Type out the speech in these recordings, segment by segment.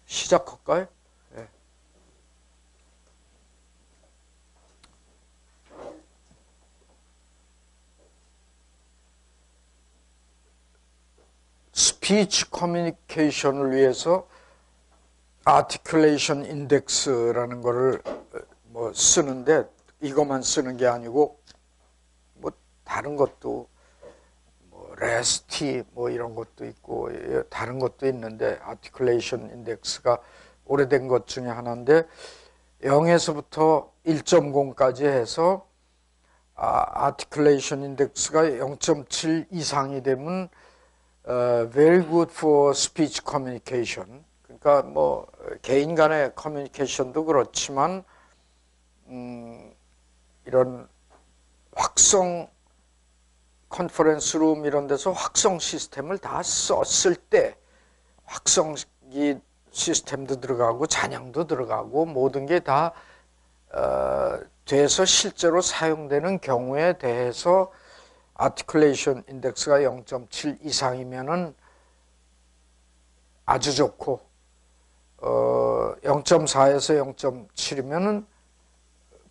시작할까요? 네. 스피치 커뮤니케이션을 위해서 아티큘레이션 인덱스라는 거를 뭐 쓰는데 이것만 쓰는 게 아니고 뭐 다른 것도 뭐 레스티 뭐 이런 것도 있고 다른 것도 있는데 아티큘레이션 인덱스가 오래된 것 중에 하나인데 0에서부터 1.0까지 해서 아티큘레이션 인덱스가 0.7 이상이 되면 very good for speech communication. 그러니까 뭐 개인 간의 커뮤니케이션도 그렇지만 이런 확성 컨퍼런스 룸 이런 데서 확성 시스템을 다 썼을 때 확성기 시스템도 들어가고 잔향도 들어가고 모든 게 다 돼서 실제로 사용되는 경우에 대해서 아티큘레이션 인덱스가 0.7 이상이면은 아주 좋고 0.4에서 0.7이면은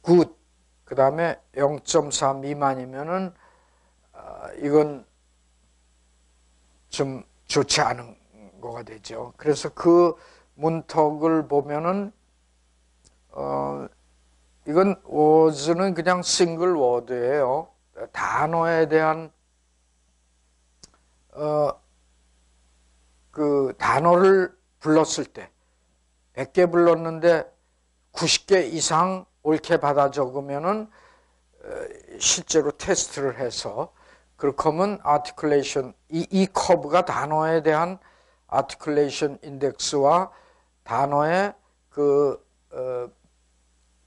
굿. 그 다음에 0.4 미만이면은 이건 좀 좋지 않은 거가 되죠. 그래서 그 문턱을 보면은 이건 was는 그냥 싱글 워드예요. 단어에 대한 그 단어를 불렀을 때 100개 불렀는데 90개 이상 옳게 받아 적으면은 실제로 테스트를 해서 그렇게 하면 아티큘레이션 이 커브가 단어에 대한 아티큘레이션 인덱스와 단어의 그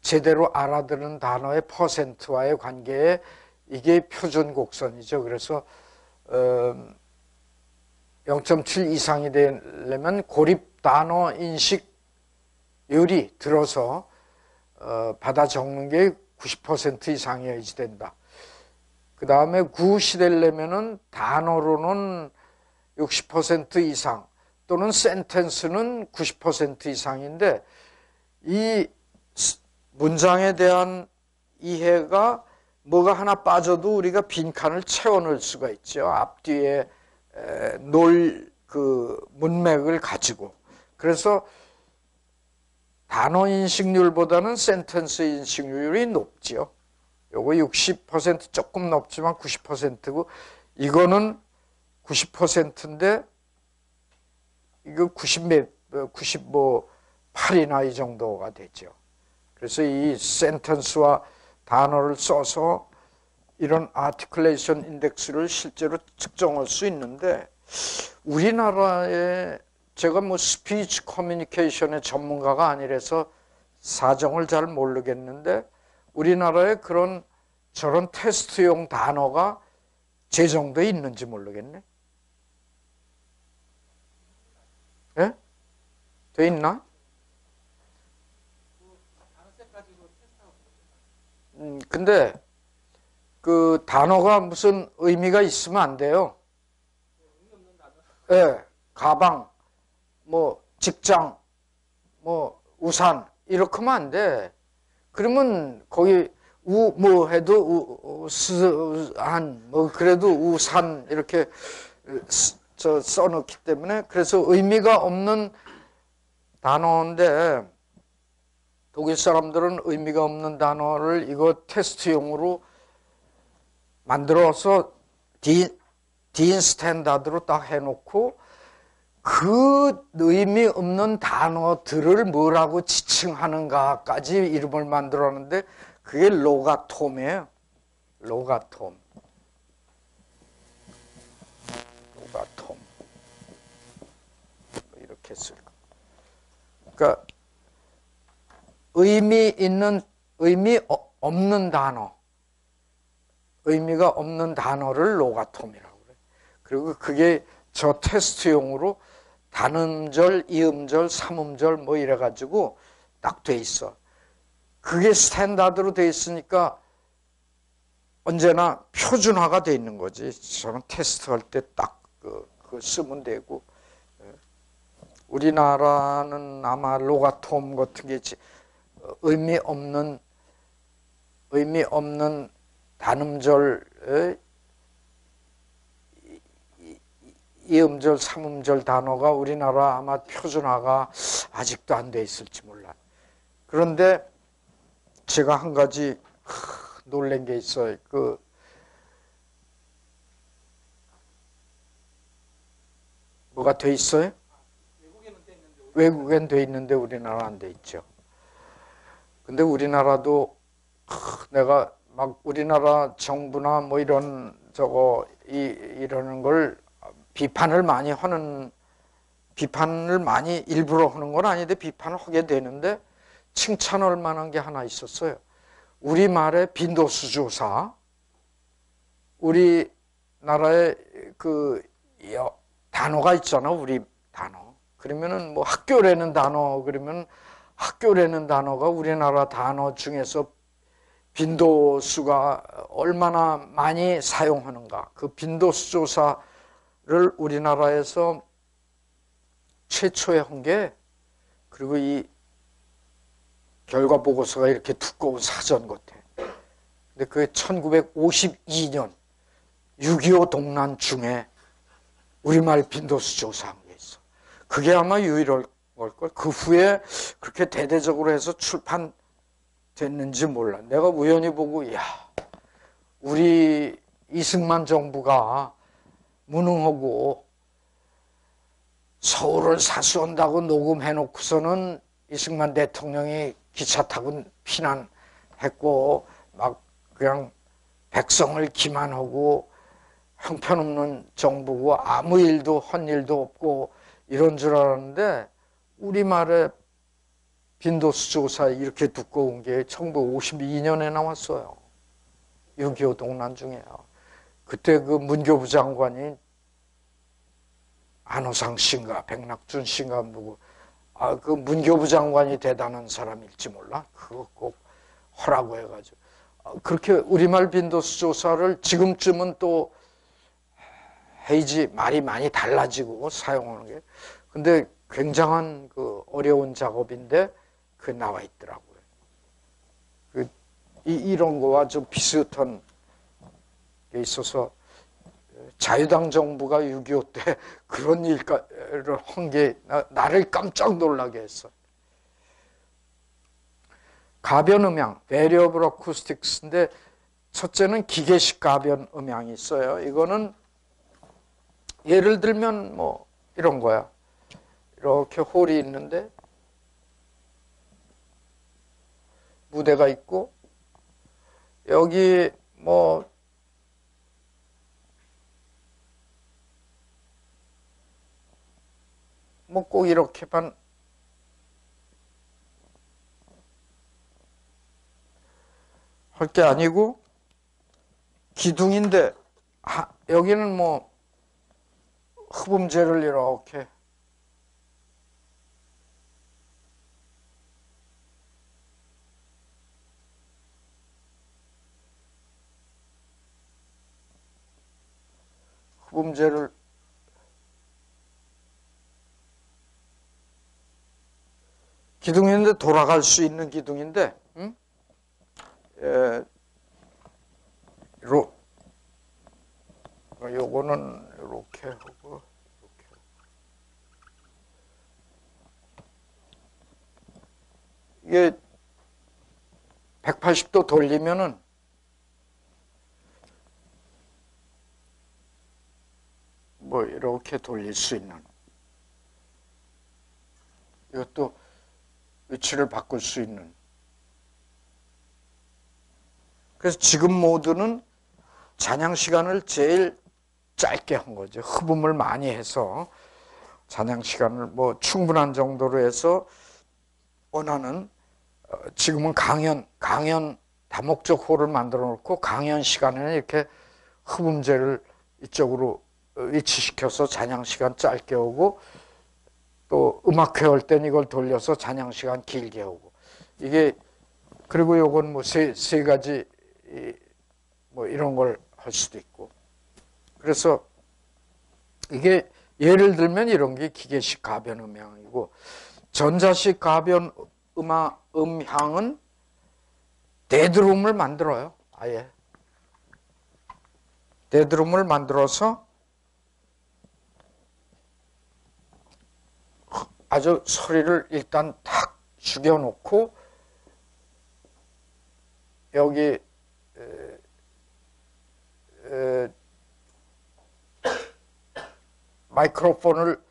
제대로 알아듣는 단어의 퍼센트와의 관계에 이게 표준 곡선이죠. 그래서 0.7 이상이 되려면 고립 단어 인식률이 들어서 받아 적는 게 90% 이상이어야지 된다. 그 다음에 굿이 되려면은 단어로는 60% 이상 또는 센텐스는 90% 이상인데 이 문장에 대한 이해가 뭐가 하나 빠져도 우리가 빈칸을 채워 넣을 수가 있죠. 앞뒤에 그 문맥을 가지고. 그래서 단어 인식률보다는 센텐스 인식률이 높지요. 요거 60% 조금 높지만 90%고 이거는 90%인데 이거 98이나 이 정도가 되죠. 그래서 이 센텐스와 단어를 써서 이런 아티큘레이션 인덱스를 실제로 측정할 수 있는데 우리나라에 제가 뭐 스피치 커뮤니케이션의 전문가가 아니라서 사정을 잘 모르겠는데 우리나라에 그런 저런 테스트용 단어가 제정돼 있는지 모르겠네. 예? 돼 있나? 근데 그 단어가 무슨 의미가 있으면 안 돼요. 예, 가방, 뭐 직장, 뭐 우산 이렇게 하면 안 돼. 그러면 거기 뭐 해도 우산 뭐 그래도 우산 이렇게 써놓기 때문에 그래서 의미가 없는 단어인데 독일 사람들은 의미가 없는 단어를 이거 테스트용으로 만들어서 딘 스탠다드로 딱 해놓고 그 의미 없는 단어들을 뭐라고 지칭하는가까지 이름을 만들었는데 그게 로가톰이에요. 로가톰. 이렇게 쓸 거. 그러니까 의미 없는 단어, 의미가 없는 단어를 로가톰이라고 그래요. 그리고 그게 저 테스트용으로 단음절, 이음절, 삼음절 뭐 이래가지고 딱 돼 있어. 그게 스탠다드로 돼 있으니까 언제나 표준화가 돼 있는 거지. 저는 테스트할 때 딱 그거 쓰면 되고. 우리나라는 아마 로가톰 같은 게 의미 없는 단음절, 이음절, 삼음절 단어가 우리나라 아마 표준화가 아직도 안 돼 있을지 몰라요. 그런데 제가 한 가지 놀란 게 있어요. 뭐가 돼 있어요? 외국엔 돼 있는데 우리나라 안 돼 있죠. 근데 우리나라도 내가 막 우리나라 정부나 뭐 이런 이러는 걸 비판을 많이 일부러 하는 건 아닌데 비판을 하게 되는데 칭찬할 만한 게 하나 있었어요. 우리말의 빈도수 조사, 우리나라에 단어가 있잖아, 우리 단어. 그러면은 뭐 학교라는 단어, 그러면 학교라는 단어가 우리나라 단어 중에서 빈도수가 얼마나 많이 사용하는가. 그 빈도수 조사를 우리나라에서 최초에 한 게, 그리고 이 결과 보고서가 이렇게 두꺼운 사전 같아. 근데 그게 1952년 6.25 동란 중에 우리말 빈도수 조사한 게 있어. 그게 아마 유일할 걸걸. 그 후에 그렇게 대대적으로 해서 출판됐는지 몰라. 내가 우연히 보고, 야, 우리 이승만 정부가 무능하고 서울을 사수한다고 녹음해놓고서는 이승만 대통령이 기차 타고 피난했고 막 그냥 백성을 기만하고 형편없는 정부고 아무 일도 한 일도 없고 이런 줄 알았는데 우리말의 빈도수 조사 이렇게 두꺼운 게 1952년에 나왔어요. 6.25 동란 중에요. 그때 그 문교부 장관이 안호상 씨인가 백낙준 씨인가 누구, 그 문교부 장관이 대단한 사람일지 몰라. 그거 꼭 하라고 해가지고 그렇게 우리말 빈도수 조사를 지금쯤은 또 해야지 말이 많이 달라지고 사용하는 게. 근데 굉장한 그 어려운 작업인데 그 나와 있더라고요. 이런 거와 좀 비슷한 게 있어서 자유당 정부가 6.25 때 그런 일을 한 게 나를 깜짝 놀라게 했어. 가변 음향, Variable Acoustics인데 첫째는 기계식 가변 음향이 있어요. 이거는 예를 들면 뭐 이런 거야. 이렇게 홀이 있는데 무대가 있고 여기 뭐 꼭 이렇게만 할 게 아니고 기둥인데 여기는 뭐 흡음재를 이렇게 기둥인데 돌아갈 수 있는 기둥인데 요거는 이렇게 하고 이게 180도 돌리면은 뭐 이렇게 돌릴 수 있는, 이것도 위치를 바꿀 수 있는. 그래서 지금 모드는 잔향 시간을 제일 짧게 한 거죠. 흡음을 많이 해서 잔향 시간을 뭐 충분한 정도로 해서 원하는, 지금은 강연 다목적 홀을 만들어 놓고 강연 시간에는 이렇게 흡음재를 이쪽으로 위치시켜서 잔향 시간 짧게 오고, 또 음악회 할 때는 이걸 돌려서 잔향 시간 길게 오고, 이게 그리고 요건 뭐 세 가지 뭐 이런 걸 할 수도 있고. 그래서 이게 예를 들면 이런 게 기계식 가변 음향이고, 전자식 가변 음향은 데드룸을 만들어요. 아예 데드룸을 만들어서 아주 소리를 일단 탁 죽여놓고 여기 마이크로폰을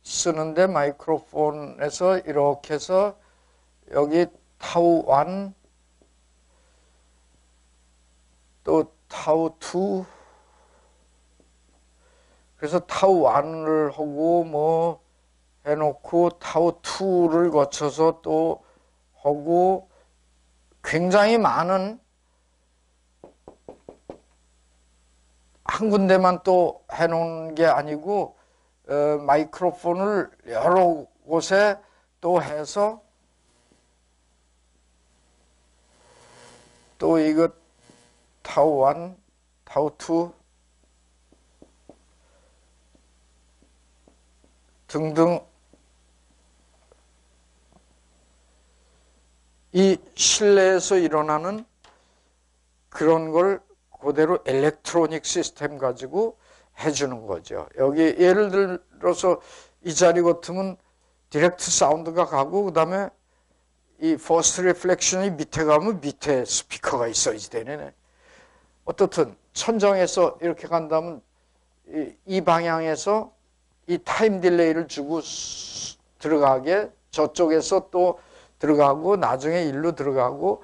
쓰는데, 마이크로폰에서 이렇게 해서 여기 타우 1 또 타우 2, 그래서 타우 1을 하고 뭐 해놓고 타우 2를 거쳐서 또 하고, 굉장히 많은, 한 군데만 또 해놓은 게 아니고 마이크로폰을 여러 곳에 또 해서 또 이거 타우 1, 타우 2 등등, 이 실내에서 일어나는 그런 걸 그대로 일렉트로닉 시스템 가지고 해주는 거죠. 여기 예를 들어서 이 자리 같으면 디렉트 사운드가 가고, 그 다음에 이 퍼스트 리플렉션이 밑에 가면 밑에 스피커가 있어야지 되네. 어떻든 천정에서 이렇게 간다면 이 방향에서 이 타임 딜레이를 주고 들어가게, 저쪽에서 또 들어가고 나중에 일로 들어가고,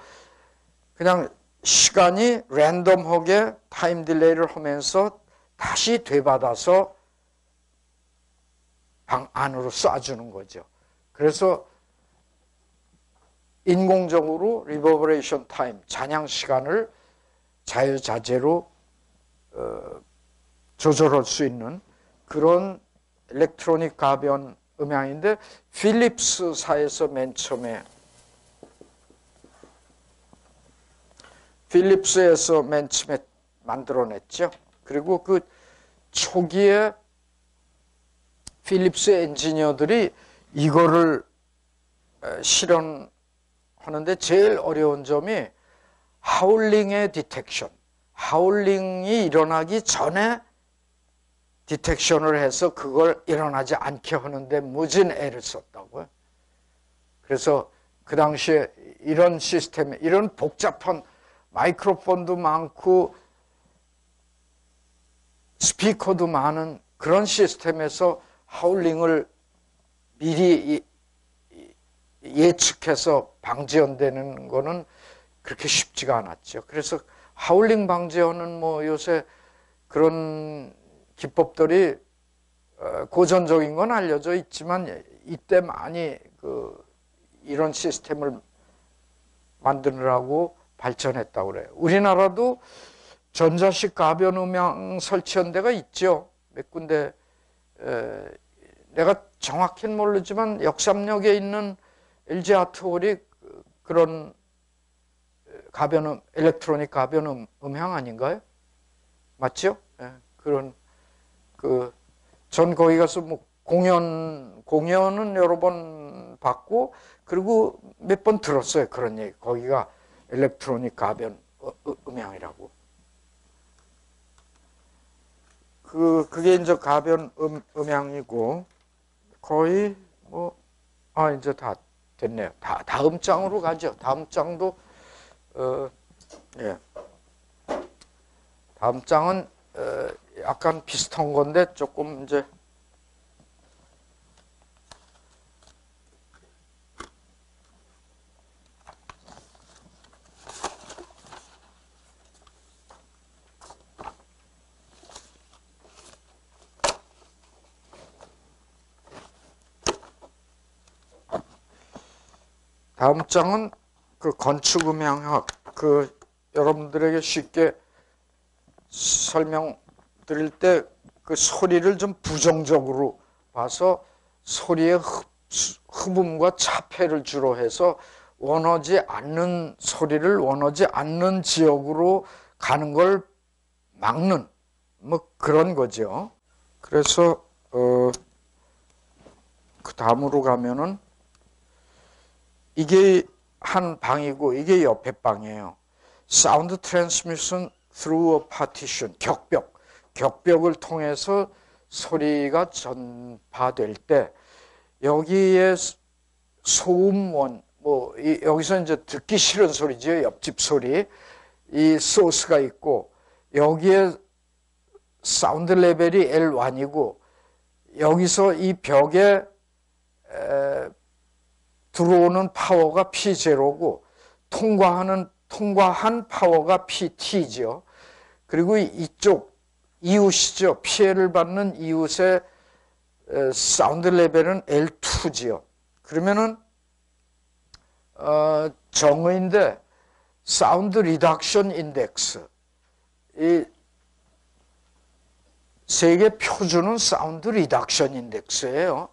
그냥 시간이 랜덤하게 타임 딜레이를 하면서 다시 되받아서 방 안으로 쏴주는 거죠. 그래서 인공적으로 리버버레이션 타임, 잔향 시간을 자유자재로 조절할 수 있는 그런 일렉트로닉 가변 음향인데, 필립스사에서 맨 처음에, 필립스에서 맨 처음에 만들어냈죠. 그리고 그 초기에 필립스 엔지니어들이 이거를 실현하는데 제일 어려운 점이 하울링의 디텍션, 하울링이 일어나기 전에 디텍션을 해서 그걸 일어나지 않게 하는데 무진 애를 썼다고요. 그래서 그 당시에 이런 시스템, 이런 복잡한 마이크로폰도 많고 스피커도 많은 그런 시스템에서 하울링을 미리 예측해서 방지한다는 거는 그렇게 쉽지가 않았죠. 그래서 하울링 방지하는 뭐 요새 그런 기법들이 고전적인 건 알려져 있지만, 이때 많이 이런 시스템을 만드느라고 발전했다고 그래요. 우리나라도 전자식 가변 음향 설치한 데가 있죠. 몇 군데. 내가 정확히는 모르지만 역삼역에 있는 LG 아트홀이 그런 일렉트로닉 가변 음향 아닌가요? 맞죠? 그런 전 거기 가서 뭐 공연은 여러 번 봤고, 그리고 몇 번 들었어요. 그런 얘기. 거기가 일렉트로닉 가변 음향이라고. 그게 이제 가변 음향이고, 거의 이제 다 됐네요. 다음 장으로 가죠. 다음 장도, 예. 다음 장은, 약간 비슷한 건데, 조금 이제, 다음 장은 그 건축음향학, 여러분들에게 쉽게 설명드릴 때 그 소리를 좀 부정적으로 봐서 소리의 흡음과 차폐를 주로 해서 원하지 않는 소리를 원하지 않는 지역으로 가는 걸 막는 뭐 그런 거죠. 그래서 그 다음으로 가면은 이게 한 방이고 이게 옆에 방이에요. Sound transmission through a partition. 격벽을 통해서 소리가 전파될 때 여기에 소음원, 여기서 이제 듣기 싫은 소리죠. 옆집 소리. 이 소스가 있고 여기에 사운드 레벨이 L1이고 여기서 이 벽에 들어오는 파워가 P0고 통과한 파워가 PT죠. 그리고 이쪽 이웃이죠. 피해를 받는 이웃의 사운드 레벨은 L2지요. 그러면은 정의인데 사운드 리덕션 인덱스, 이 세계 표준은 사운드 리덕션 인덱스예요.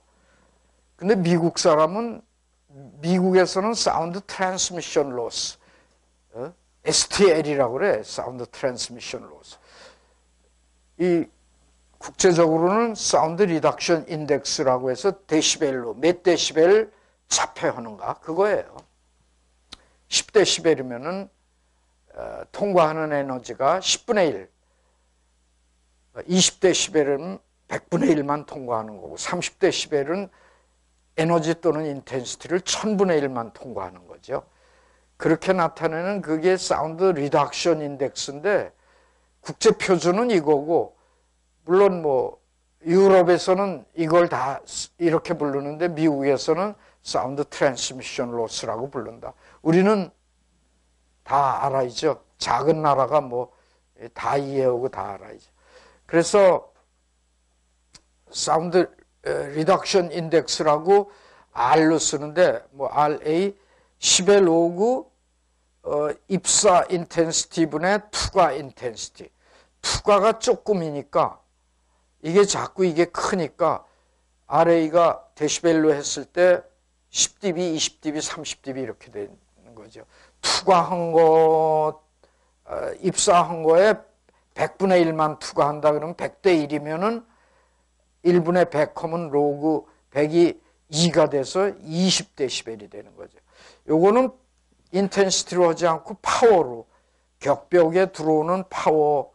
근데 미국 사람은 미국에서는 사운드 트랜스미션 로스, STL이라고 그래. 사운드 트랜스미션 로스. 이 국제적으로는 사운드 리덕션 인덱스라고 해서 데시벨로 몇 데시벨 차폐하는가 그거예요. 10데시벨이면은 통과하는 에너지가 10분의 1, 20데시벨은 100분의 1만 통과하는 거고 30데시벨은 에너지 또는 인텐시티를 1000분의 1만 통과하는 거죠. 그렇게 나타내는 그게 사운드 리덕션 인덱스인데 국제 표준은 이거고 물론 유럽에서는 이걸 다 이렇게 부르는데 미국에서는 사운드 트랜스미션 로스라고 부른다. 우리는 다 알아야죠. 작은 나라가 다 이해하고 다 알아야죠. 그래서 사운드 리덕션 인덱스라고 R로 쓰는데 RA 10의 로그 입사 인텐시티 분의 투과 인텐시티. 투과가 조금이니까 이게 작고 이게 크니까 RA가 데시벨로 했을 때 10dB, 20dB, 30dB 이렇게 되는 거죠. 투과한 거, 입사한 거에 100분의 1만 투과한다 그러면 100대 1이면은 1분의 100 하면 로그 100이 2가 돼서 20데시벨이 되는 거죠. 요거는 인텐시티로 하지 않고 파워로, 격벽에 들어오는 파워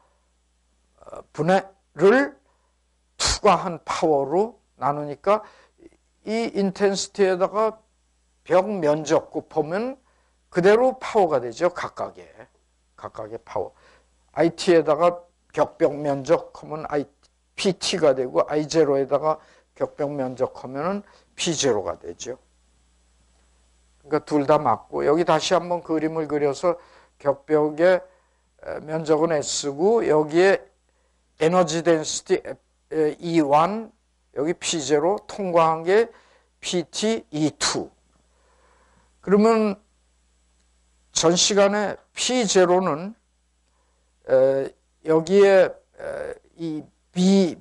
분해를 투과한 파워로 나누니까 이 인텐시티에다가 벽 면적 곱하면 그대로 파워가 되죠. 각각의 파워. IT에다가 격벽 면적 하면 PT가 되고 I0에다가 격벽 면적 하면은 P0가 되죠. 그러니까 둘 다 맞고 여기 다시 한번 그림을 그려서 격벽의 면적은 S고 여기에 에너지 덴시티 E1 여기 P0 통과한 게 PT E2. 그러면 전 시간에 P0는 여기에 이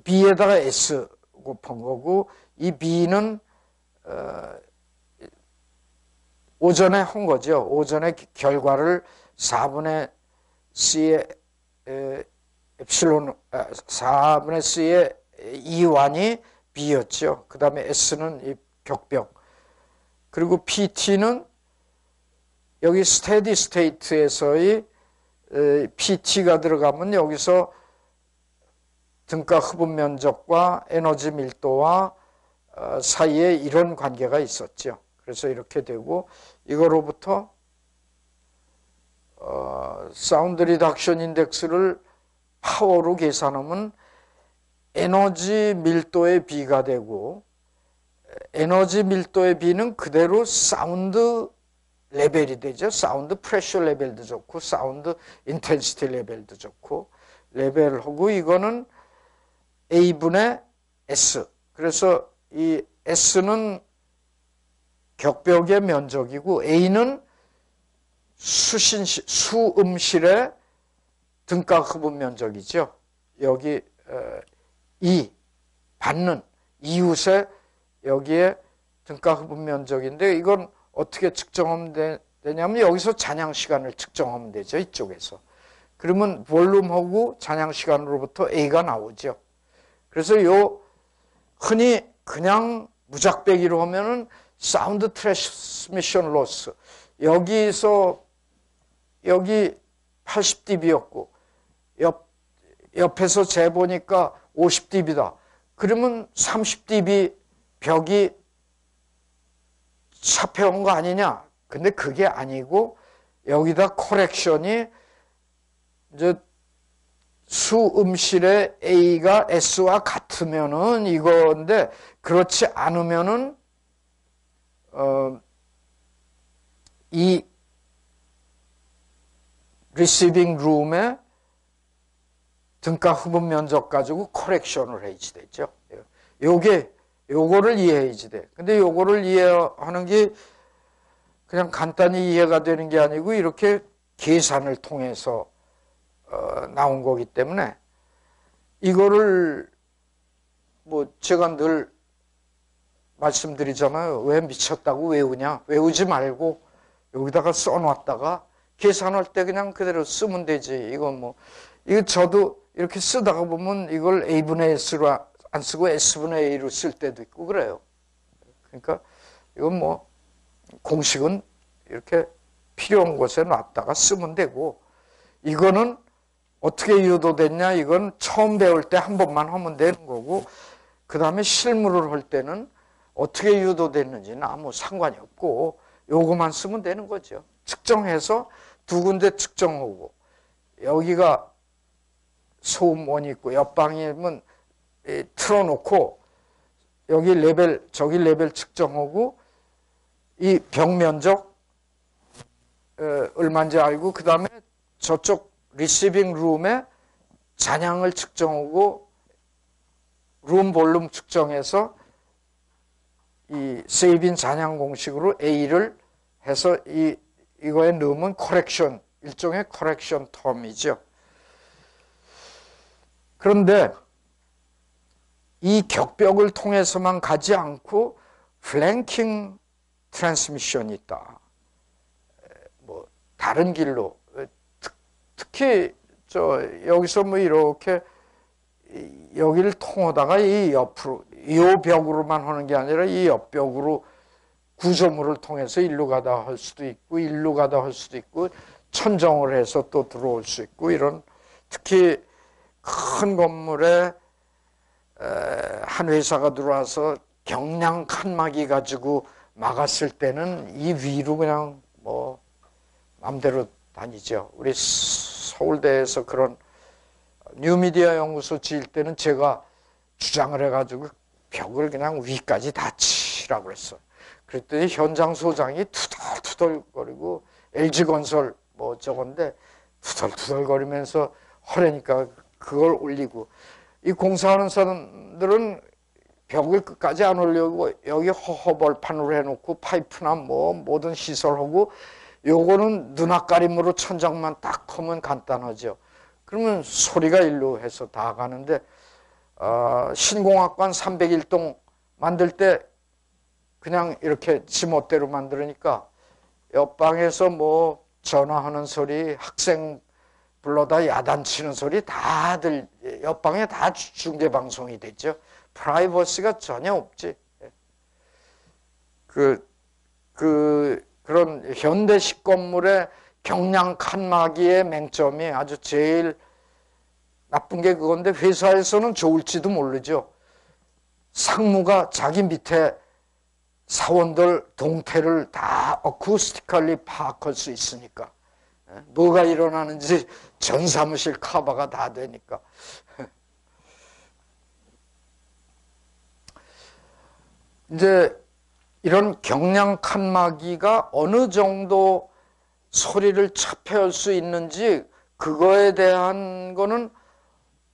B에다가 S 곱한 거고 이 B는 오전에 한 거죠. 오전에 결과를 4분의 C의 엡실론 4분의 C의 E1이 B였죠. 그 다음에 S는 이 격벽. 그리고 PT는 여기 스테디 스테이트에서의 PT가 들어가면 여기서 등가 흡음 면적과 에너지 밀도와 사이에 이런 관계가 있었죠. 그래서 이렇게 되고 이거로부터 사운드 리덕션 인덱스를 파워로 계산하면 에너지 밀도의 B가 되고 에너지 밀도의 B는 그대로 사운드 레벨이 되죠. 사운드 프레셔 레벨도 좋고 사운드 인텐시티 레벨도 좋고 레벨하고 이거는 A분의 S. 그래서 이 S는 격벽의 면적이고 A는 수음실의 등가 흡음 면적이죠. 여기 E 받는 이웃의 여기에 등가 흡음 면적인데 이건 어떻게 측정하면 되냐면 여기서 잔향 시간을 측정하면 되죠. 이쪽에서. 그러면 볼륨하고 잔향 시간으로부터 A가 나오죠. 그래서 그래서 흔히 그냥 무작배기로 하면은 사운드 트랜스미션 로스, 여기서 여기 80dB였고 옆에서 재보니까 50dB다. 그러면 30dB 벽이 잡혀온 거 아니냐? 근데 그게 아니고 여기다 커렉션이 이제 수음실의 A가 S와 같으면은 이건데, 그렇지 않으면은 이 리시빙 룸의 등가 흡음 면적 가지고 커렉션을 해야지 되죠. 요거를 이해해야지 돼. 근데 요거를 이해하는 게 그냥 간단히 이해가 되는 게 아니고 이렇게 계산을 통해서 나온 거기 때문에, 이거를 뭐 제가 늘 말씀드리잖아요. 왜 미쳤다고 외우냐? 외우지 말고 여기다가 써놨다가 계산할 때 그냥 그대로 쓰면 되지. 이거 저도 이렇게 쓰다가 보면 이걸 A분의 S로 안 쓰고 S분의 A로 쓸 때도 있고 그래요. 그러니까 이건 뭐 공식은 이렇게 필요한 곳에 놨다가 쓰면 되고, 이거는 어떻게 유도됐냐? 이건 처음 배울 때 한 번만 하면 되는 거고, 그 다음에 실무를 할 때는 어떻게 유도됐는지는 아무 상관이 없고 요거만 쓰면 되는 거죠. 측정해서 두 군데 측정하고, 여기가 소음원이 있고 옆방이면 틀어놓고 여기 레벨 저기 레벨 측정하고 이 벽 면적 얼마인지 알고, 그 다음에 저쪽 리시빙 룸의 잔향을 측정하고 룸 볼륨 측정해서 이 세이빈 잔향 공식으로 A를 해서 이거에 넣으면 커렉션, 일종의 커렉션 텀이죠. 그런데 이 격벽을 통해서만 가지 않고 플랭킹 트랜스미션이 있다. 뭐 다른 길로, 특히 여기서 뭐 이렇게 여기를 통하다가 이 옆으로, 이 벽으로만 하는 게 아니라 이 옆벽으로 구조물을 통해서 일로 가다 할 수도 있고 일로 가다 할 수도 있고 천정을 해서 또 들어올 수 있고, 이런, 특히 큰 건물에 한 회사가 들어와서 경량 칸막이 가지고 막았을 때는 이 위로 그냥 뭐 마음대로 다니죠. 우리 서울대에서 그런 뉴미디어 연구소 지을 때는 제가 주장을 해가지고 벽을 그냥 위까지 다 치라고 그랬어요. 그랬더니 현장 소장이 투덜투덜거리고, LG건설 뭐 저건데 투덜투덜거리면서 하려니까 그걸 올리고, 이 공사하는 사람들은 벽을 끝까지 안 올리고 여기 허허벌판으로 해놓고 파이프나 뭐 모든 시설하고, 요거는 눈앞가림으로 천장만 딱 하면 간단하죠. 그러면 소리가 일로 해서 다 가는데, 신공학관 301동 만들 때 그냥 이렇게 지멋대로 만들으니까 옆방에서 뭐 전화하는 소리, 학생 불러다 야단치는 소리 다들 옆방에 다 중계방송이 됐죠. 프라이버시가 전혀 없지. 그런 현대식 건물의 경량 칸막이의 맹점이 아주 제일 나쁜 게 그건데, 회사에서는 좋을지도 모르죠. 상무가 자기 밑에 사원들 동태를 다 어쿠스티컬리 파악할 수 있으니까, 뭐가 일어나는지 전 사무실 커버가 다 되니까. 이제 이런 경량 칸막이가 어느 정도 소리를 차폐할 수 있는지, 그거에 대한 거는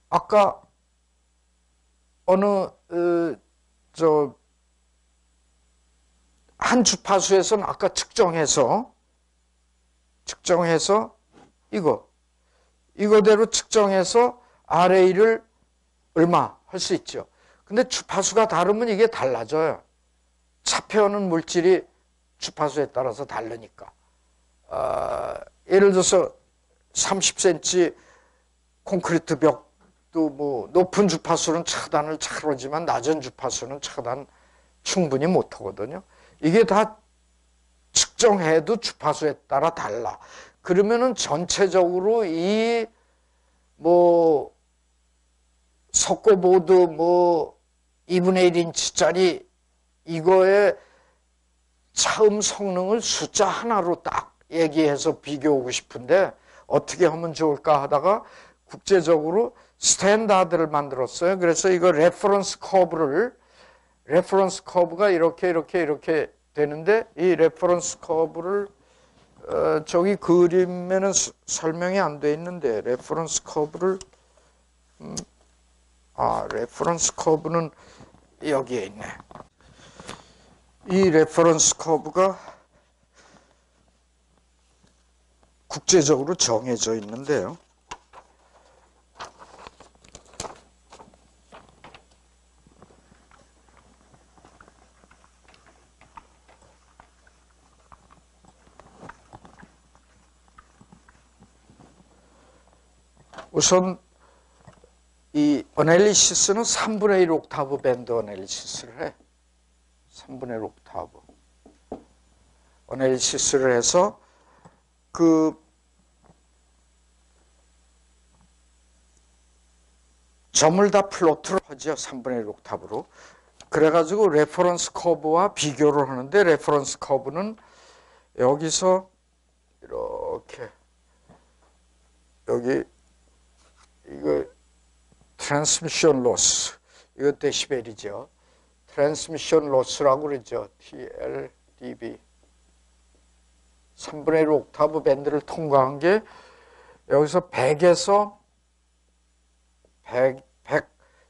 아까 어느 한 주파수에서는 아까 측정해서 이거대로 측정해서 RA를 얼마 할 수 있죠. 근데 주파수가 다르면 이게 달라져요. 차폐하는 물질이 주파수에 따라서 다르니까. 예를 들어서 30cm 콘크리트 벽 아직도 뭐 높은 주파수는 차단을 잘 하지만 낮은 주파수는 차단 충분히 못 하거든요. 이게 다 측정해도 주파수에 따라 달라. 그러면은 전체적으로 이 뭐 석고보드 뭐 2분의 1인치짜리 이거의 차음 성능을 숫자 하나로 딱 얘기해서 비교하고 싶은데 어떻게 하면 좋을까 하다가 국제적으로 스탠다드를 만들었어요. 그래서 이거 레퍼런스 커브가 이렇게 되는데 이 레퍼런스 커브를 저기 그림에는 설명이 안 돼 있는데 레퍼런스 커브를 레퍼런스 커브는 여기에 있네. 이 레퍼런스 커브가 국제적으로 정해져 있는데요. 우선 이 어널리시스는 3분의 1 옥타브 밴드 어널리시스를 해. 3분의 1 옥타브 어널리시스를 해서 그 점을 다 플로트를 하죠. 3분의 1 옥타브로. 그래가지고 레퍼런스 커브와 비교를 하는데 레퍼런스 커브는 여기서 이렇게 여기 이거 트랜스미션 로스 이거 데시벨이죠. 트랜스미션 로스라고 그러죠. TLDB 3분의 1 옥타브 밴드를 통과한 게 여기서 100에서 100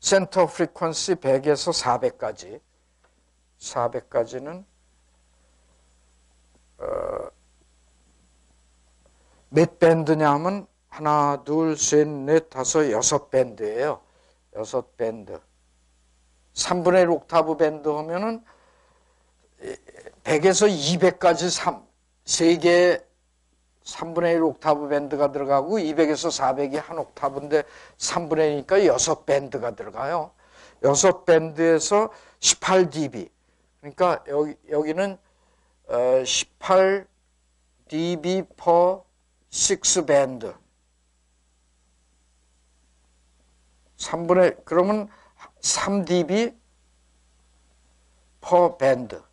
센터 프리퀀시 100에서 400까지는 몇 밴드냐 하면 하나, 둘, 셋, 넷, 다섯, 6밴드예요. 6밴드. 3분의 1 옥타브 밴드 하면은 100에서 200까지 3개의 3분의 1 옥타브 밴드가 들어가고 200에서 400이 한 옥타브인데 3분의 1이니까 6밴드가 들어가요. 6밴드에서 18dB. 그러니까 여기는 18dB per 6밴드. 3분의 그러면 3dB per 밴드.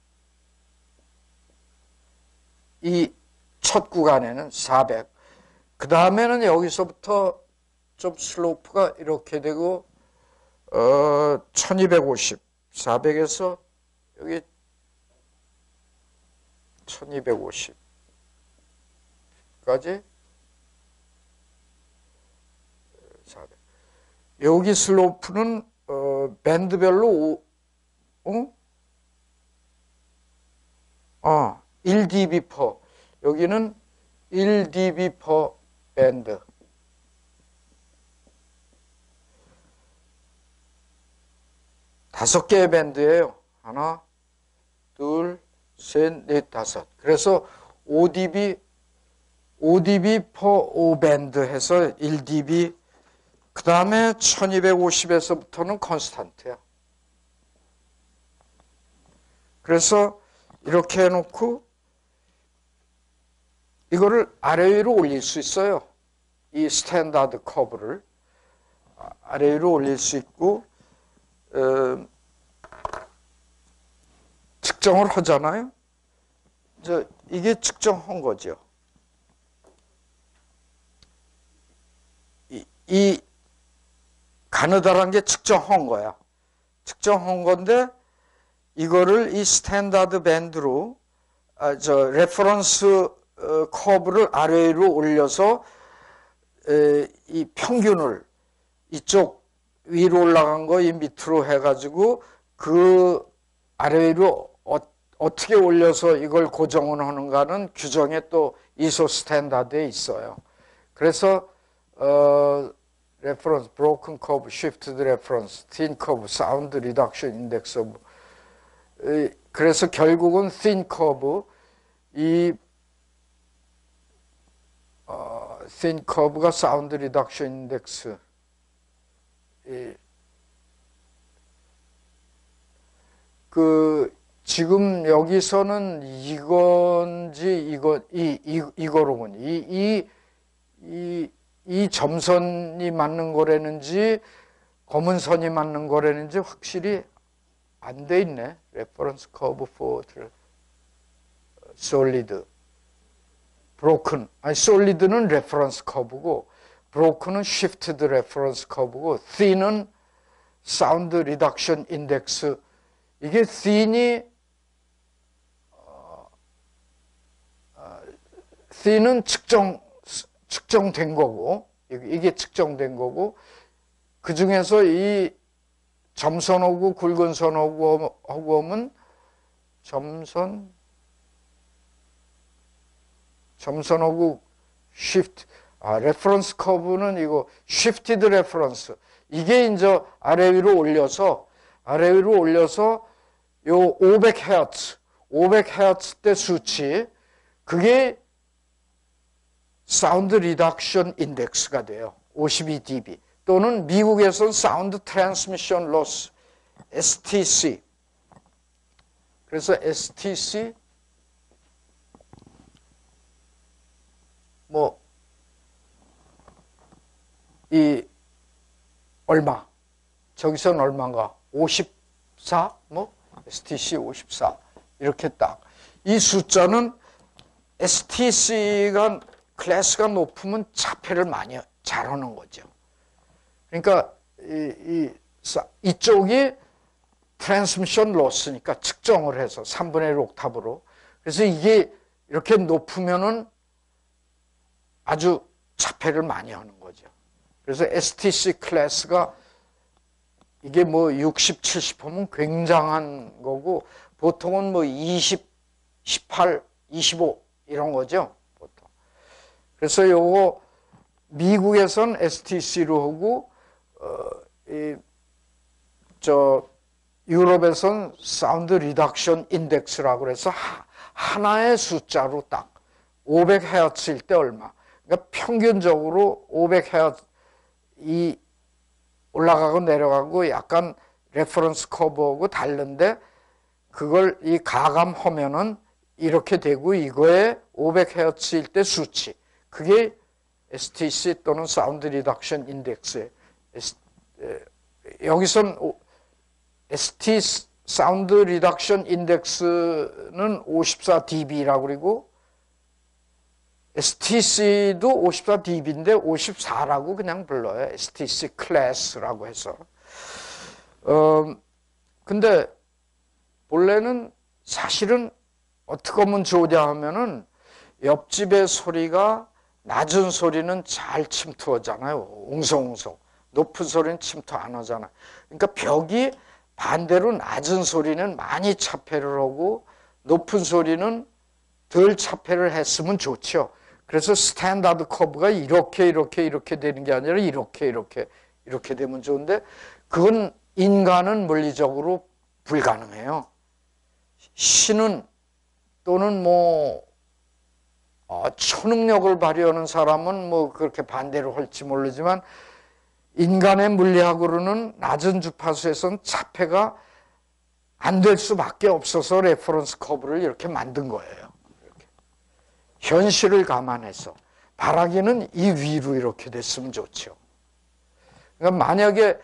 이 첫 구간에는 400. 그 다음에는 여기서부터 좀 슬로프가 이렇게 되고 1250. 400에서 여기 1250까지 400. 여기 슬로프는 밴드별로 1dB per 여기는 1dB per 밴드. 다섯 개의 밴드예요. 하나, 둘, 셋, 넷, 다섯. 그래서 5dB per 5밴드 해서 1dB. 그 다음에 1250에서부터는 컨스탄트야. 그래서 이렇게 해놓고 이거를 아래 위로 올릴 수 있어요. 이 스탠다드 커브를 아래 위로 올릴 수 있고 측정을 하잖아요. 이게 측정한 거죠. 이 가느다란 게 측정한 거야. 측정한 건데 이거를 이 스탠다드 밴드로 레퍼런스 커브를 아래 위로 올려서 이 평균을 이쪽 위로 올라간 거 이 밑으로 해가지고 그 아래 위로 어떻게 올려서 이걸 고정을 하는가는 규정에 또 ISO 스탠다드에 있어요. 그래서 reference, broken curve, shifted reference, thin curve, sound reduction index of 그래서 결국은 thin curve 이 thin curve가 sound reduction index 지금 여기서는 이건지 이거로군. 이 점선이 맞는 거라는지 검은 선이 맞는 거라는지 확실히 안 돼 있네. Reference curve for solid. broken. 아니, solid는 reference curve고, broken은 shifted reference curve고, thin은 sound reduction index. 이게 thin이 thin은 측정된 거고, 이게 측정된 거고, 그 중에서 이 점선하고 굵은 선하고 하면 점선하고 shift, 레퍼런스 커브는 이거 shifted reference. 이게 이제 아래 위로 올려서 요 500Hz 대 수치, 그게 사운드 리덕션 인덱스가 돼요. 52dB. 또는 미국에서는 사운드 트랜스미션 로스, STC. 그래서 STC 얼마? 저기서는 얼마인가? 54? STC 54. 이렇게 딱. 이 숫자는 STC가 클래스가 높으면 차폐를 많이 잘하는 거죠. 그러니까 이쪽이 트랜스미션 로스니까 측정을 해서 3분의 1 옥타브로. 그래서 이게 이렇게 높으면은 아주 차폐를 많이 하는 거죠. 그래서 STC 클래스가 이게 60, 70 하면 굉장한 거고, 보통은 20, 18, 25 이런 거죠. 보통. 그래서 요거 미국에선 STC로 하고, 유럽에선 사운드 리덕션 인덱스라고 해서 하나의 숫자로 딱 500Hz일 때 얼마. 그러니까 평균적으로 500Hz 이 올라가고 내려가고 약간 레퍼런스 커브하고 다른데, 그걸 이 가감하면은 이렇게 되고, 이거에 500Hz일 때 수치, 그게 STC 또는 사운드 리덕션 인덱스예요. 여기선 ST 사운드 리덕션 인덱스는 54dB라고 그리고 STC도 54dB인데 54라고 그냥 불러요. STC 클래스라고 해서. 근데 본래는 사실은 어떻게 하면 좋냐 하면은, 옆집의 소리가 낮은 소리는 잘 침투하잖아요. 웅성웅성. 높은 소리는 침투 안 하잖아요. 그러니까 벽이 반대로 낮은 소리는 많이 차폐를 하고 높은 소리는 덜 차폐를 했으면 좋죠. 그래서 스탠다드 커브가 이렇게 되는 게 아니라 이렇게 되면 좋은데, 그건 인간은 물리적으로 불가능해요. 신은 또는 초능력을 발휘하는 사람은 그렇게 반대로 할지 모르지만, 인간의 물리학으로는 낮은 주파수에서는 차폐가 안 될 수밖에 없어서 레퍼런스 커브를 이렇게 만든 거예요. 이렇게. 현실을 감안해서. 바라기는 이 위로 이렇게 됐으면 좋죠. 그러니까 만약에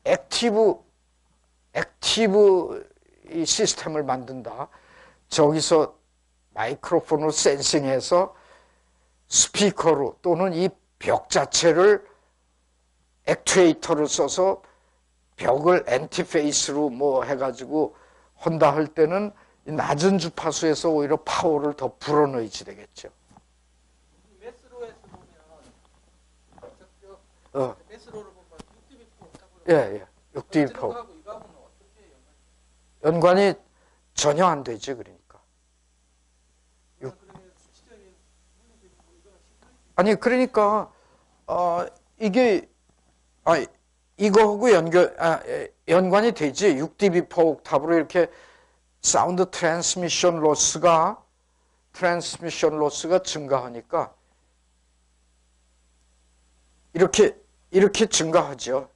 액티브 이 시스템을 만든다. 저기서 마이크로폰으로 센싱해서 스피커로 또는 이 벽 자체를 액투에이터를 써서 벽을 엔티페이스로 해가지고 한다 할 때는 낮은 주파수에서 오히려 파워를 더 불어넣어야지 되겠죠. 메스로에서 보면 메스로를 보면 6dB 포. 예. 6dB 포. 연관이 전혀 안 되지, 그러니까. 아니, 그러니까 이게 이거하고 연관이 되지. 6dB per 옥타브로 이렇게 사운드 트랜스미션 로스가 증가하니까 이렇게 이렇게 증가하죠.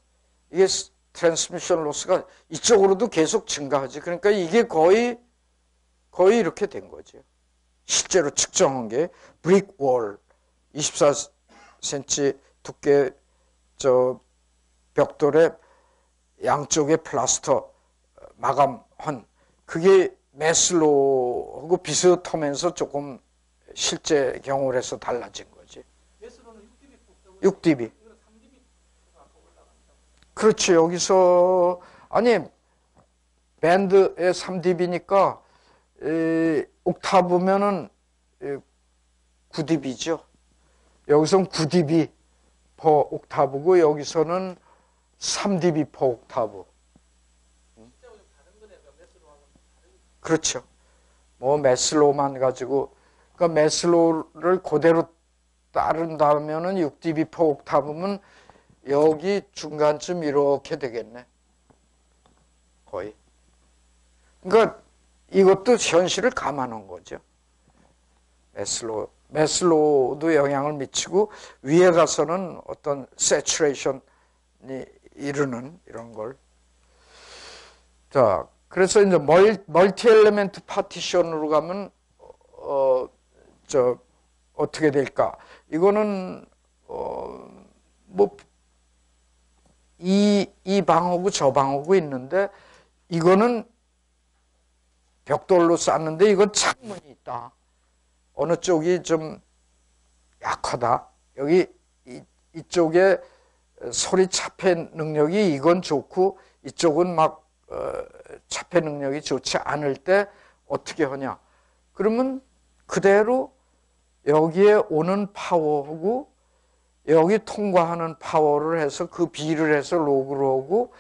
이게 트랜스미션 로스가 이쪽으로도 계속 증가하지. 그러니까 이게 거의 이렇게 된 거죠. 실제로 측정한 게 브릭월 24cm 두께 저 벽돌에 양쪽에 플라스터 마감한 그게 메슬로우하고 비슷하면서 조금 실제 경우를 해서 달라진 거지. 메스로는 6dB 뽑자고. 6dB. 이거는 3dB 앞으로 올라간다. 그렇지. 여기서 아니 밴드의 3dB니까 옥타브면은 9dB죠. 여기서는 9dB per 옥타브고 여기서는 3dB per 옥타브. 실제로 좀 다른 거네. 그 메스로하고는 다른. 그렇죠. 뭐 메슬로우만 가지고 그러니까 메슬로우를 그대로 따른다면은 6dB per 옥타브면 여기 중간쯤 이렇게 되겠네. 거의. 그러니까 이것도 현실을 감안한 거죠. 메슬로우도 영향을 미치고 위에 가서는 어떤 세츄레이션이 이르는 이런 걸. 자, 그래서 이제 멀티 엘리멘트 파티션으로 가면 어떻게 될까? 이거는 뭐 이 방하고 저 방하고 있는데 이거는 벽돌로 쌌는데 이건 창문이 있다. 어느 쪽이 좀 약하다. 여기 이쪽에 소리 차폐 능력이 이건 좋고 이쪽은 막 차폐 능력이 좋지 않을 때 어떻게 하냐? 그러면 그대로 여기에 오는 파워하고 여기 통과하는 파워를 해서 그 비를 해서 로그를 하고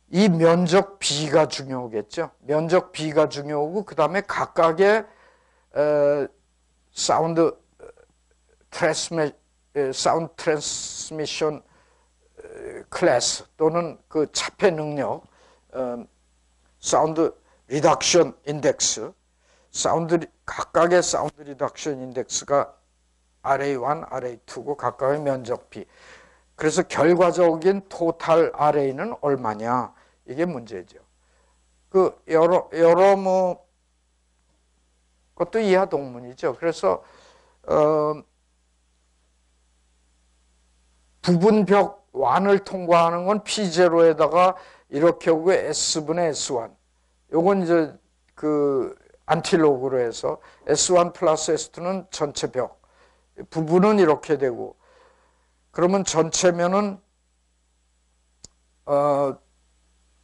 이 면적 B가 중요하겠죠. 면적 B가 중요하고 그 다음에 각각의 사운드 트랜스미션 클래스 또는 그 차폐 능력 사운드 리덕션 인덱스 각각의 사운드 리덕션 인덱스가 RA1, RA2고 각각의 면적 B. 그래서 결과적인 토탈 RA는 얼마냐? 이게 문제죠. 그 여러 뭐 그것도 이하 동문이죠. 그래서 부분벽 완을 통과하는 건 P0에다가 이렇게 오고 S분의 S1. 요건 이제 그 안티로그로 해서 S1 플러스 S2는 전체 벽. 부분은 이렇게 되고 그러면 전체면은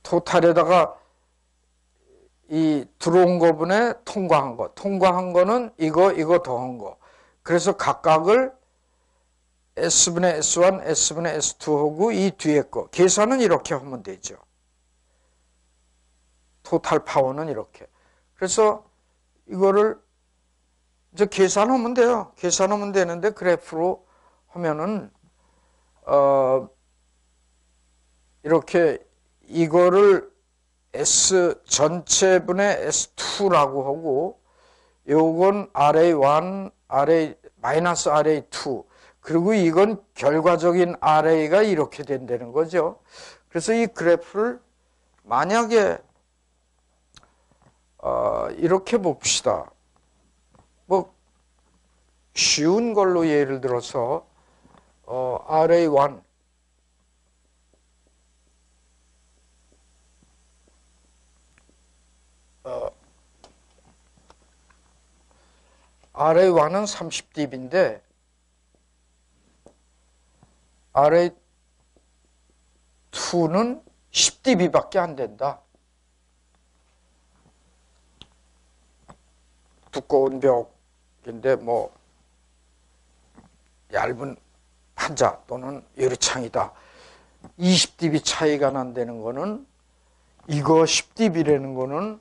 토탈에다가 이 들어온 거분에 통과한 거는 이거 더한 거. 그래서 각각을 S분의 S1, S분의 S2하고 이 뒤에 거. 계산은 이렇게 하면 되죠. 토탈 파워는 이렇게. 그래서 이거를 이제 계산하면 돼요. 계산하면 되는데 그래프로 하면은 이렇게 이거를 S 전체분의 S2라고 하고 요건 RA1, 마이너스 RA2 그리고 이건 결과적인 RA가 이렇게 된다는 거죠. 그래서 이 그래프를 만약에 이렇게 봅시다. 뭐 쉬운 걸로 예를 들어서 RA1 RA1은 30dB인데 RA2는 10dB밖에 안 된다. 두꺼운 벽인데 뭐 얇은 판자 또는 유리창이다. 20dB 차이가 난다는 거는 이거 10dB라는 거는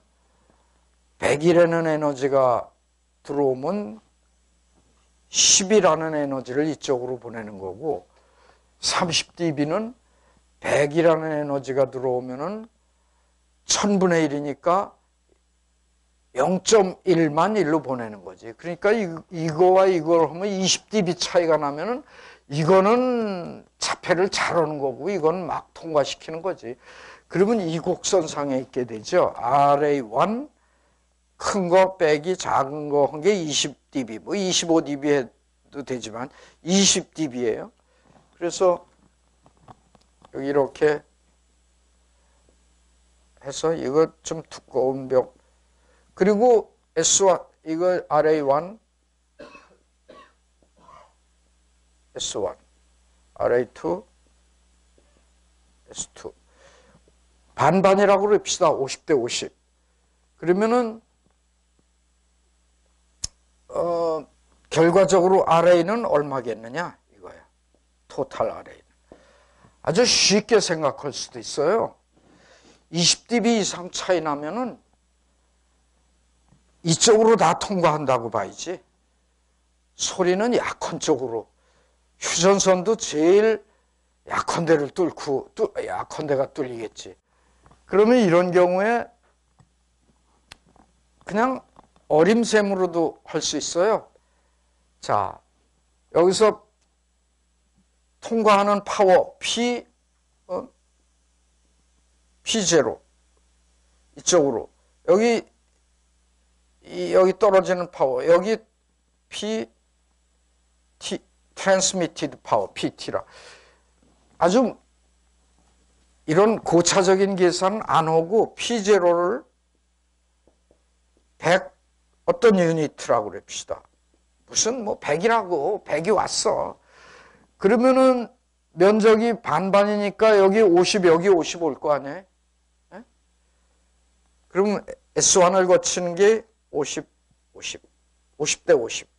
100이라는 에너지가 들어오면 10이라는 에너지를 이쪽으로 보내는 거고 30dB는 100이라는 에너지가 들어오면은 1000분의 1이니까 0.1만 1로 보내는 거지. 그러니까 이거와 이걸 하면 20dB 차이가 나면은 이거는 자폐를 잘 오는 거고 이건 막 통과시키는 거지. 그러면 이 곡선상에 있게 되죠. RA1 큰 거 빼기 작은 거 한 게 20dB, 뭐 25dB 해도 되지만 20dB예요. 그래서 여기 이렇게 해서 이거 좀 두꺼운 벽, 그리고 S1 이거 RA1 S1 RA2 S2 반반이라고 그럽시다. 50대 50. 그러면은 결과적으로 RA는 얼마겠느냐 이거야. 토탈 RA는. 아주 쉽게 생각할 수도 있어요. 20dB 이상 차이 나면은 이쪽으로 다 통과한다고 봐야지. 소리는 약한 쪽으로. 휴전선도 제일 약한 데를 뚫고 약한 데가 뚫리겠지. 그러면 이런 경우에 그냥 어림셈으로도 할 수 있어요. 자, 여기서 통과하는 파워 P0 이쪽으로, 여기 떨어지는 파워, 여기 transmitted power PT라. 아주 이런 고차적인 계산 안 하고 P0를 100 어떤 유니트라고 그럽시다. 무슨 뭐 100이라고 100이 왔어. 그러면은 면적이 반반이니까 여기 50 여기 50 올 거 아니에요? 네? 그러면 S1을 거치는 게 50 50대 50.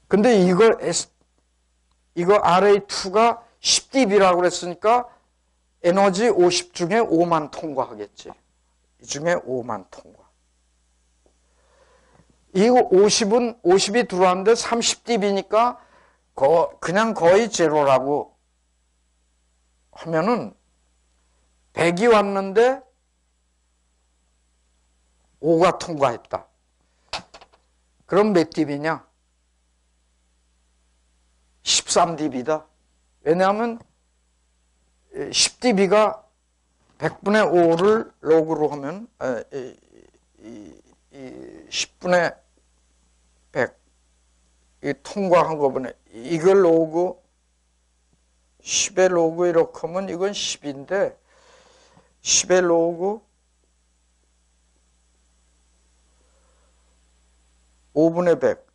근데 이거 RA2가 10dB라고 그랬으니까 에너지 50 중에 5만 통과하겠지. 이 중에 5만 통과. 이거 50이 들어왔는데 30dB니까 그냥 거의 제로라고 하면은 100이 왔는데 5가 통과했다. 그럼 몇 dB냐? 13dB다. 왜냐하면 10dB가 100분의 5를 로그로 하면 10분의 100 이 통과한 거보네. 이걸 로그 10의 로그 이렇게 하면 이건 10인데 10의 로그 5분의 100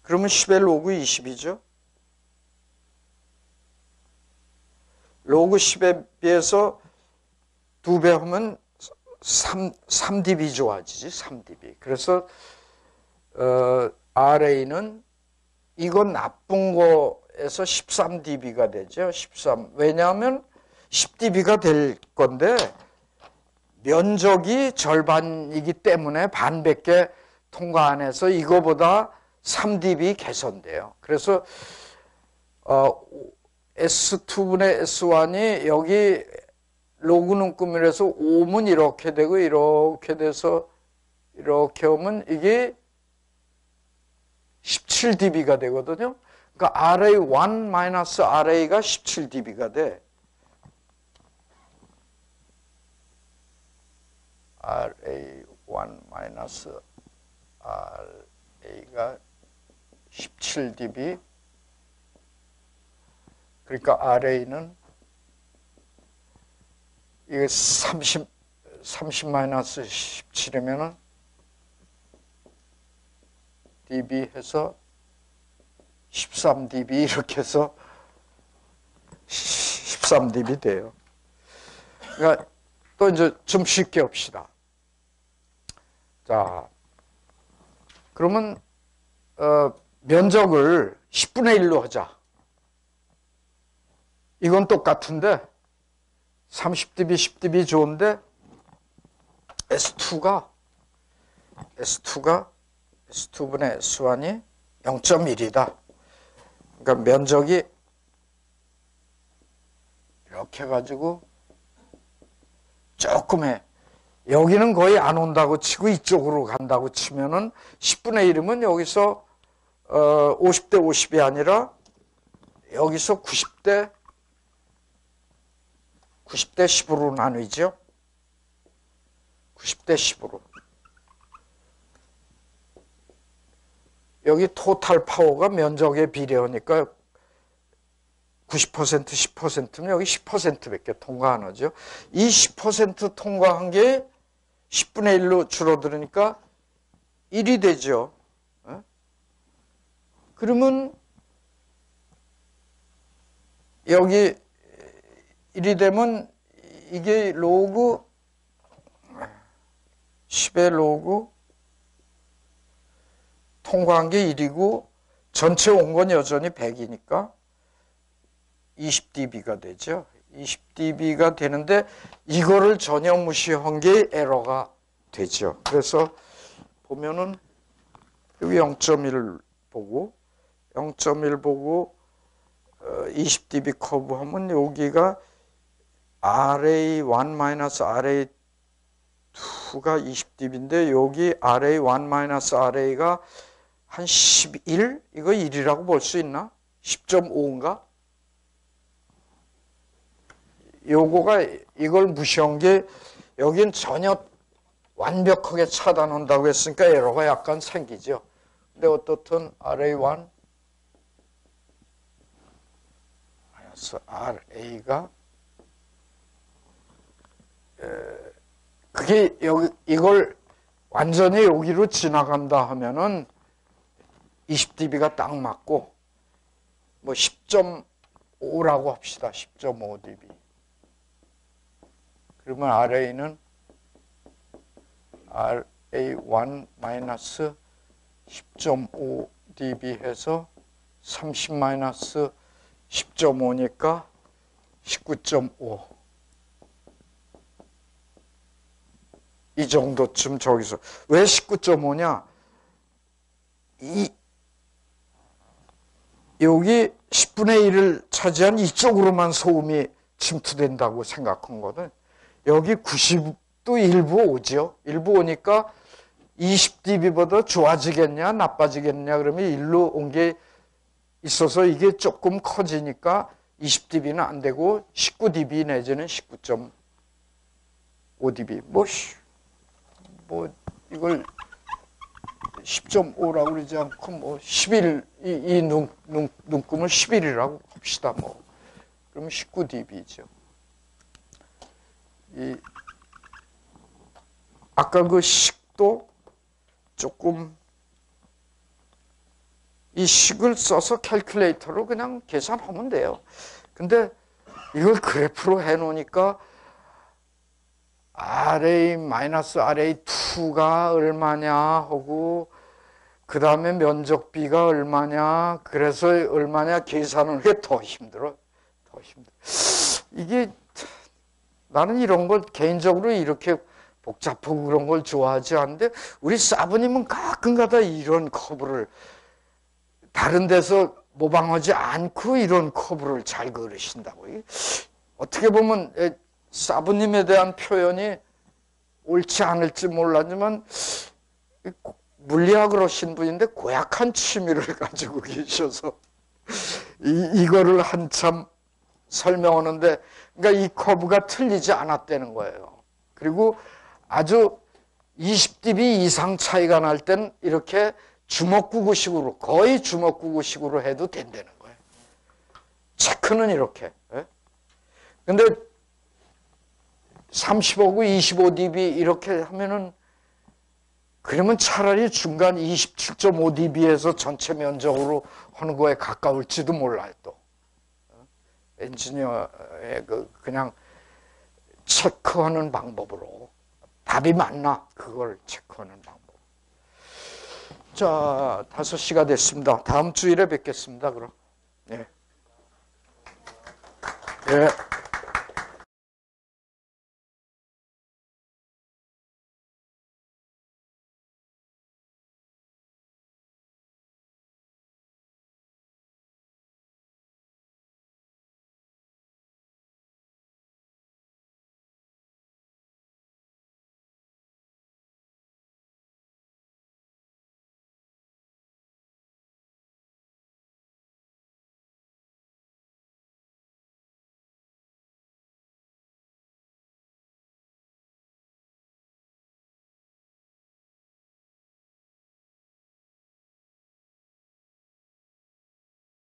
그러면 10의 로그 20이죠. 로그 10에 비해서 2배 하면 3dB 좋아지지. 3dB. 그래서 RA는 이건 나쁜 거에서 13dB가 되죠. 13. 왜냐하면 10dB가 될 건데 면적이 절반이기 때문에 반밖에 통과 안 해서 이거보다 3dB 개선돼요. 그래서 S2분의 S1이 여기 로그 눈금이라서 5면 이렇게 되고 이렇게 돼서 이렇게 오면 이게 17dB가 되거든요. 그러니까 RA1-RA가 17dB가 돼. RA1-RA가 17dB. 그러니까 RA는 이게 30-17이면은 dB 해서 13dB 이렇게 해서 13dB 돼요. 그러니까 또 이제 좀 쉽게 합시다. 자, 그러면 면적을 10분의 1로 하자. 이건 똑같은데 30dB, 10dB 좋은데 S2분의 S1이 0.1이다. 그러니까 면적이 이렇게 해가지고 조금 해. 여기는 거의 안 온다고 치고 이쪽으로 간다고 치면은 10분의 1이면 여기서 50대 50이 아니라 여기서 90대 10으로 나누죠. 90대 10으로. 여기 토탈 파워가 면적에 비례하니까 90% 10%면 여기 10%밖에 통과 안 하죠. 이 10% 통과한 게 10분의 1로 줄어들으니까 1이 되죠. 그러면 여기 1이 되면 이게 로그 10의 로그 통과한 게 1이고 전체 온 건 여전히 100이니까 20dB가 되죠. 20dB가 되는데 이거를 전혀 무시한 게 에러가 되죠. 그래서 보면은 여기 0.1 보고 0.1 보고 20dB 커브 하면 여기가 RA1-RA2가 20dB인데 여기 RA1-RA가 한 11? 이거 1이라고 볼 수 있나? 10.5인가? 요거가 이걸 무시한 게 여긴 전혀 완벽하게 차단한다고 했으니까 에러가 약간 생기죠. 근데 어떻든 RA1 RA가 그게 여기 이걸 완전히 여기로 지나간다 하면은 20dB가 딱 맞고 뭐 10.5라고 합시다. 10.5dB. 그러면 RA는 RA1 마이너스 10.5dB 해서 30 마이너스 10.5니까 19.5. 이 정도쯤 저기서. 왜 19.5냐? 여기 10분의 1을 차지한 이쪽으로만 소음이 침투된다고 생각한 거는 여기 90도 일부 오죠. 일부 오니까 20dB보다 좋아지겠냐 나빠지겠냐 그러면 일로 온 게 있어서 이게 조금 커지니까 20dB는 안 되고 19dB 내지는 19.5dB. 뭐 이걸 10.5라고 그러지 않고 뭐 11, 이 눈금을 11이라고 합시다. 뭐 그러면 19dB죠. 아까 그 식도 조금 이 식을 써서 캘큘레이터로 그냥 계산하면 돼요. 근데 이걸 그래프로 해놓으니까 RA-RA2가 얼마냐 하고 그 다음에 면적비가 얼마냐 그래서 얼마냐 계산을 해 더 힘들어. 더 힘들어. 이게 나는 이런 걸 개인적으로 이렇게 복잡하고 그런 걸 좋아하지 않는데 우리 사부님은 가끔가다 이런 커브를 다른 데서 모방하지 않고 이런 커브를 잘 그리신다고. 어떻게 보면 사부님에 대한 표현이 옳지 않을지 몰랐지만 물리학을 하신 분인데 고약한 취미를 가지고 계셔서 이거를 한참 설명하는데 그러니까 이 커브가 틀리지 않았다는 거예요. 그리고 아주 20dB 이상 차이가 날 땐 이렇게 주먹구구식으로 거의 주먹구구식으로 해도 된다는 거예요. 체크는 이렇게. 근데 35구 25dB 이렇게 하면은 그러면 차라리 중간 27.5dB에서 전체 면적으로 하는 거에 가까울지도 몰라요. 또 엔지니어의 그냥 체크하는 방법으로 답이 맞나 그걸 체크하는 방법. 자, 5시가 됐습니다. 다음 주일에 뵙겠습니다. 그럼. 네. 예.